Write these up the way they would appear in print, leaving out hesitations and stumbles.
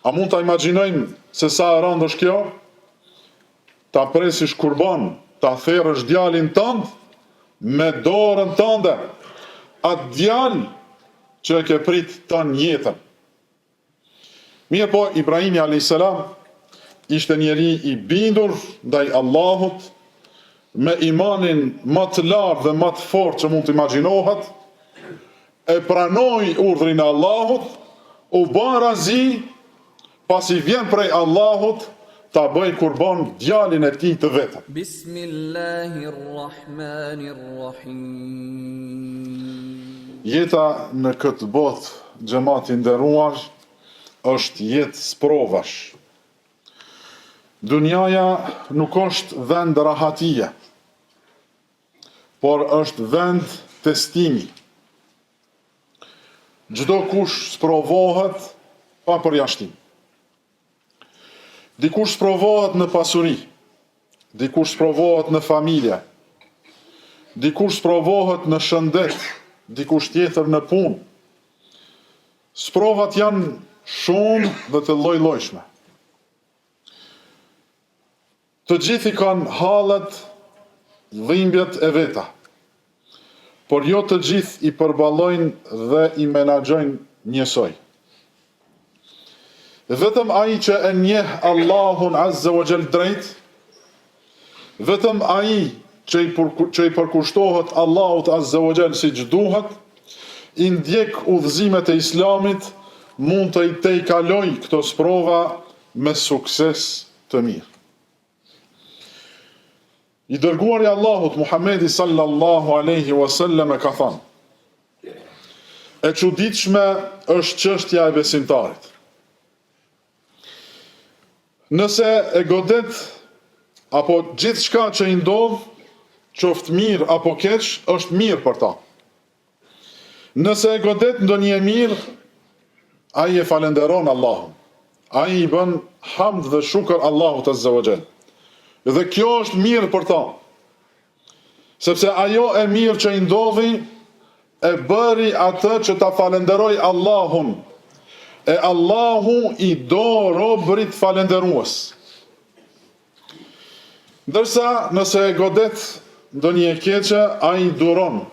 A mund ta imagjinojmë se sa e rëndë është kjo? Ta presish kurban, ta therrësh djalin tënd me dorën tënde, atë djalë që e ke prit tën jetën. Mirë po, Ibrahimi a.s. ishte njeri i bindur ndaj Allahut, me imanin më të lartë dhe më të fortë që mund të imagjinohet, e pranoi urdhrin e Allahut, u bë razi, pasi vjen prej Allahut, ta bëj kurban djalin e tij të vetëm. Jeta në këtë botë, xhamati nderuar, është jetë sprovash. Dunjaja nuk është vend rahatie, por është vend testimi. Çdo kush sprovohet pa përjashtim. Dikush sprovohet në pasuri, dikush sprovohet në familje, dikush sprovohet në shëndet, dikush tjetër në punë. Sprovat janë shumë dhe të lloj-llojshme. Të gjithi kanë hallet, dhimbjet e veta, por jo të gjithë i përballojnë dhe i menaxhojnë njësoj. Vetëm ai që e njeh Allahun Azza wa Jall drejt, vetëm ai që i përkushtohet Allahut Azza wa Jall siç duhet, i ndjek udhëzimet e Islamit, mund të i tejkaloj këto sprova me sukses të mirë. I dërguari Allahut Muhamedi sallallahu alaihi wasallam ka thënë: e çuditshme është çështja e besimtarit. Nëse e godet apo gjithçka që i ndodh, qoftë mirë apo keq, është mirë për ta. Nëse e godet ndonjë mirë, ai e falenderon Allahun. Ai i bën hamd dhe shukër Allahut Azza wa Jall. Dhe kjo është mirë për ta. Sepse ajo e mirë që i ndodhi, e bëri atë që ta falenderoj Allahun. E Allahu i do robërit falenderues. Ndërsa nëse e godet ndonjë e keqe, ai duron,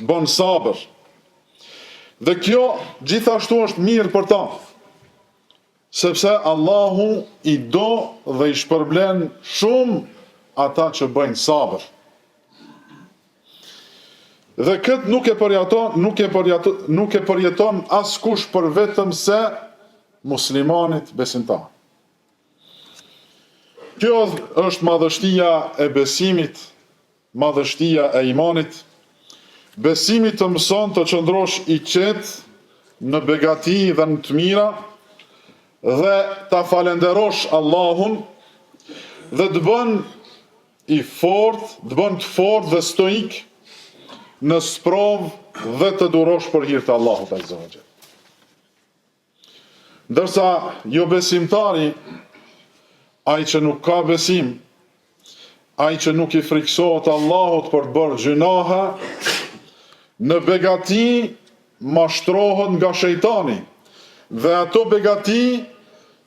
bën sabër. Dhe kjo gjithashtu është mirë për ta, sepse Allahu i do dhe i shpërblen shumë ata që bëjnë sabër. Dhe këtë nuk e përjeton askush për vetëm se muslimanit besimtar. Kjo është madhështia e besimit, madhështia e imanit. Besimi të mëson të qëndrosh i qetë në begati dhe në të mira, dhe ta falenderosh Allahun, dhe të bën të fortë dhe stoik në sprovë dhe të durosh për hir të Allahut Azza wa Jall. Ndërsa jo besimtari, ai që nuk ka besim, ai që nuk i friksohet Allahut për të bërë gjunahe, në begati mashtrohet nga shejtani, dhe ato begati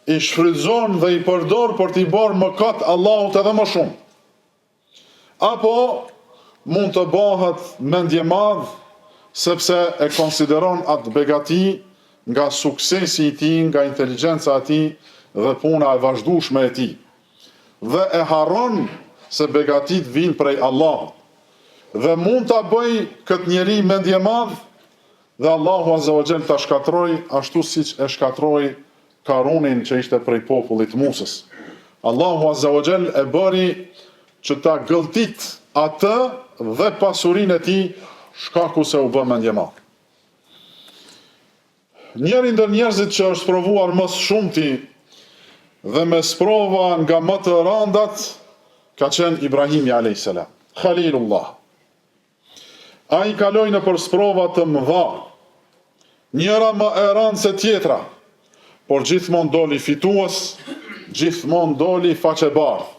i shfrytëzon dhe i përdor për t'i bërë mëkat Allahut edhe më shumë. Apo mund të bëhet mendje madh, sepse e konsideron atë begati nga suksesi i tij, nga inteligjenca e tij dhe puna e vazhdueshme e tij. Dhe e harron se begatit vijnë prej Allahut. Dhe mund ta bëj këtë njeri mendje madh, dhe Allahu Azza wa Jall ta shkatroj ashtu siç e shkatroi Karunin që ishte prej popullit Musës. Allahu Azza wa Jall e bëri që ta gëlltit atë dhe pasurinë e tij, shkaku se u bë mendje madh. Njëri ndër njerëzit që është provuar më së shumti dhe me sprova nga më të rëndat ka qenë Ibrahimi a.s. Khalilullah. Ai kaloi nëpër sprova të mëdha, njëra më e rëndë se tjetra, por gjithmonë doli fitues, gjithmonë doli faqebardh.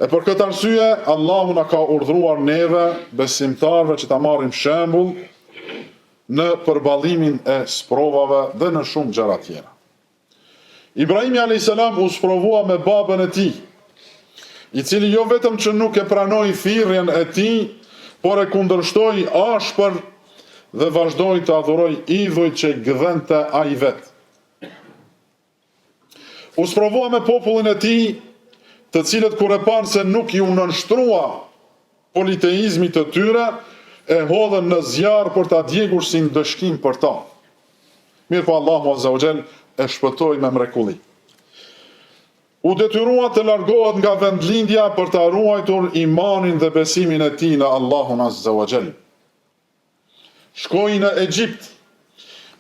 E për këtë arsye, Allahu na ka urdhëruar neve, besimtarve, që ta marrim shembull në përballimin e sprovave dhe në shumë gjëra tjera. Ibrahimi a.s. u sprovua me babën e tij, i cili jo vetëm që nuk e pranoi thirrjen e tij, por e kundërshtoi ashpër dhe vazhdoi të adhuroj idhujt që gëdhente ai vet. U sprovua me popullin e tij, të cilët kur e panë se nuk ju nënshtrua politeizmit të tyre, e hodhën në zjarr për ta djegur si ndëshkim për ta. Mirë po Allahu Azza wa Jall e shpëtoi me mrekulli. U detyrua të largohet nga vendlindja për të ruajtur imanin dhe besimin e tij në Allahun Azza wa Jall. Shkoi në Egjipt.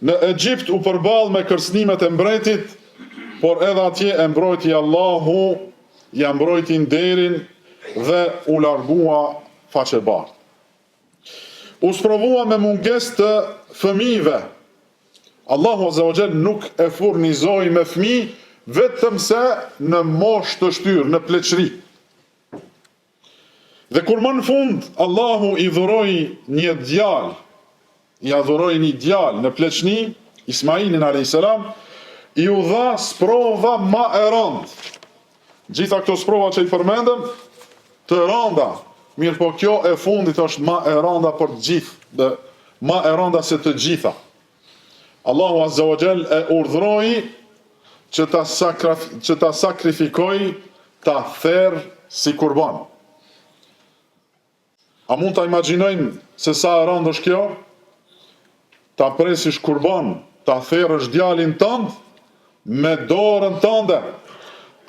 Në Egjipt u përball me kërcënimet e mbretit, por edhe atje e mbrojti Allahu, ja mbrojti nderin dhe u largua faqebardh. U sprovua me mungesë të fëmijëve. Allahu Azza wa Jall nuk e furnizoi me fëmijë vetëm se në moshë të shtyrë, në pleqëri. Dhe kur më në fund, Allahu i dhuroi një djalë, në pleqëni, Ismailin a.s., i u dha sprova ma e rëndë. Gjitha këto sprova që i përmendëm, të rënda, mirë po kjo e fundit është ma e rënda për gjithë, dhe ma e rënda se të gjitha. Allahu Azza wa Jall e urdhroi që ta sakrifikoj, ta therë si kurban. A mund ta imagjinojmë se sa e rëndë është kjo? Ta presish kurban, ta therësh djalin tënd me dorën tënde,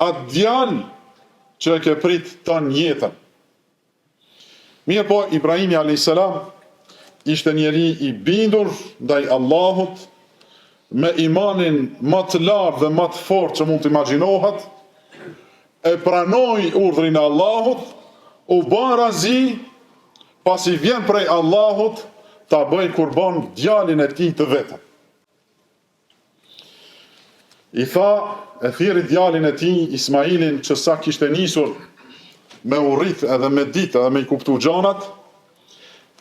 atë djalë që e ke prit tën jetën. Mirë po, Ibrahimi a.s. ishte njeri i bindur ndaj Allahut, me imanin më të lartë dhe më të fortë që mund të imagjinohet, e pranoi urdhrin e Allahut, u bë razi, pasi vjen prej Allahut, ta bëj kurban djalin e tij të vetëm. I tha, e thirri djalin e tij, Ismailin, që sa kishte nisur me u rrit edhe me ditë edhe me i kuptu gjanat,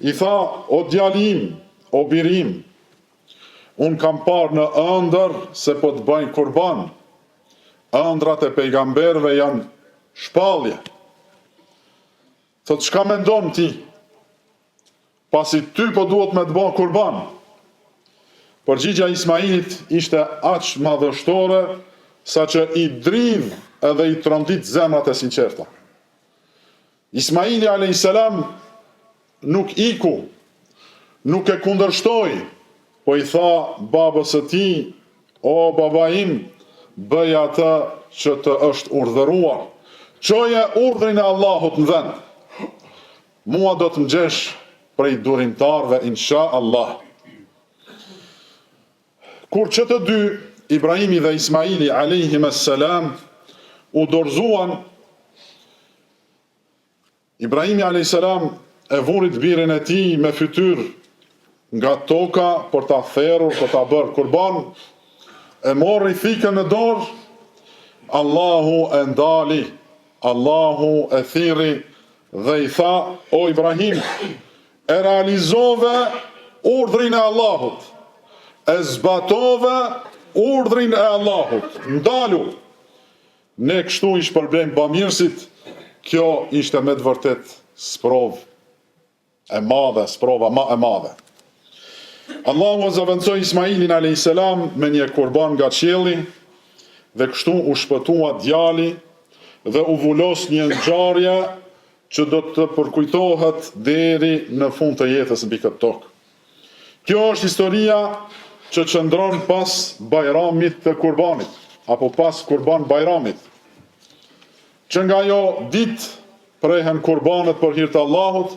i tha, o djalim, o birim, unë kam parë në ëndër se po të bëjnë kurban. Ëndrat e pejgamberve janë shpallje. Thot, çka mendon ti? Pasi ty po duhet me të bëjnë kurban. Përgjigja Ismailit ishte aq madhështore, sa që i dridh edhe i trondit zemrat e sinqerta. Ismaili a.s. nuk iku, nuk e kundërshtoi, po i tha babës së tij, o baba im, bëj atë që të është urdhëruar. Çoje urdhrin e Allahut në vend. Mua do të m'gjesh prej durimtarve, insha Allah. Kur që të dy, Ibrahimi dhe Ismaili a.s. u dorëzuan, Ibrahimi a.s. e vurit birin e tij me fytyr nga toka për ta therrur, për ta bërë kurban, e morri thikën në dorë, Allahu e ndali, Allahu e thirri dhe i tha, o Ibrahim, e realizove urdhrin e Allahut, e zbatove urdhrin e Allahut, ndalu. Ne kështu i shpërblejmë bamirësit, kjo ishte me të vërtet sprov e madhe, sprova ma e madhe. Allahu zëvendësoi Ismailin a.s. me një kurban nga qielli, dhe kështu u shpëtua djali dhe u vulos një ngjarje që do të përkujtohet deri në fund të jetës mbi këtë tokë. Kjo është historia që qëndron pas Bajramit të kurbanit, apo pas kurban Bajramit. Që nga jo ditë prehen kurbanet për hir të Allahut,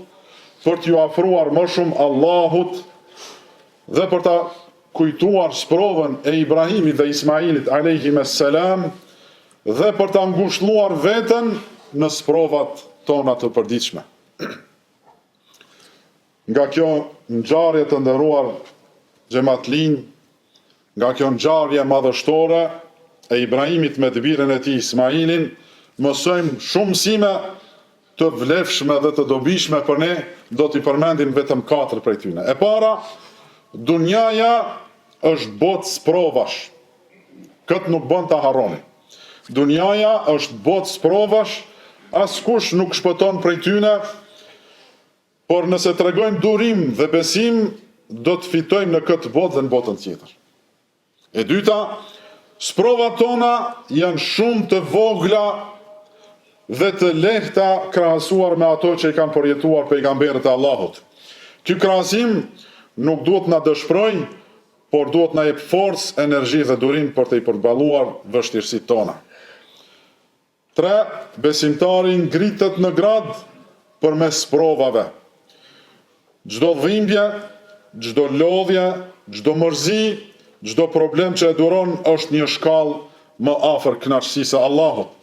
për t'ju afruar më shumë Allahut dhe për ta kujtuar sprovën e Ibrahimit dhe Ismailit a.s. dhe për ta ngushëlluar veten në sprovat tona të përditshme. Nga kjo ngjarje të nderuar xhamatlin, nga kjo ngjarje madhështore e Ibrahimit me birin e tij Ismailin, mësojmë shumë mësime të vlefshme dhe të dobishme për ne, do t'i përmendim vetëm 4 prej tyne. E para, dunjaja është botë sprovash. Këtë nuk bën ta harroni. Dunjaja është botë sprovash, askush nuk shpëton prej tyne, por nëse tregojmë durim dhe besim, do të fitojmë në këtë botë dhe në botën tjetër. E dyta, sprovat tona janë shumë të vogla dhe të lehta krahasuar me ato që i kanë përjetuar pejgamberët e Allahut. Ky krahasim nuk duhet na dëshpëroj, por duhet na jep forcë, energji dhe durim për të i përballuar vështirësitë tona. 3. Besimtari ngritet në grad përmes provave. Çdo dhimbje, çdo lodhje, çdo mërzi, çdo problem që e duron është një shkallë më afër kënaqësisë së Allahut.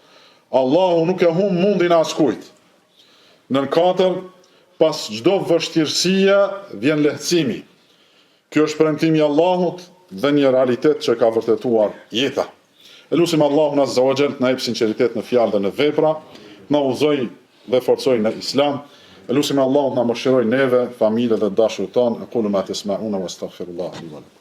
Allahu nuk e humb mundin askujt. Nën 4, pas çdo vështirësie vjen lehtësimi. Kjo është premtimi i Allahut dhe një realitet që ka vërtetuar jeta. Elusim Allahun Azza wa Jall na jep sinqeritet në fjalë dhe në vepra, na udhëzoj dhe forcoj në Islam. Elusim Allahun na mëshiroj neve, familjet dhe dashurët tonë. Aqulu ma tasma'una wastaghfirullaha li wa lakum.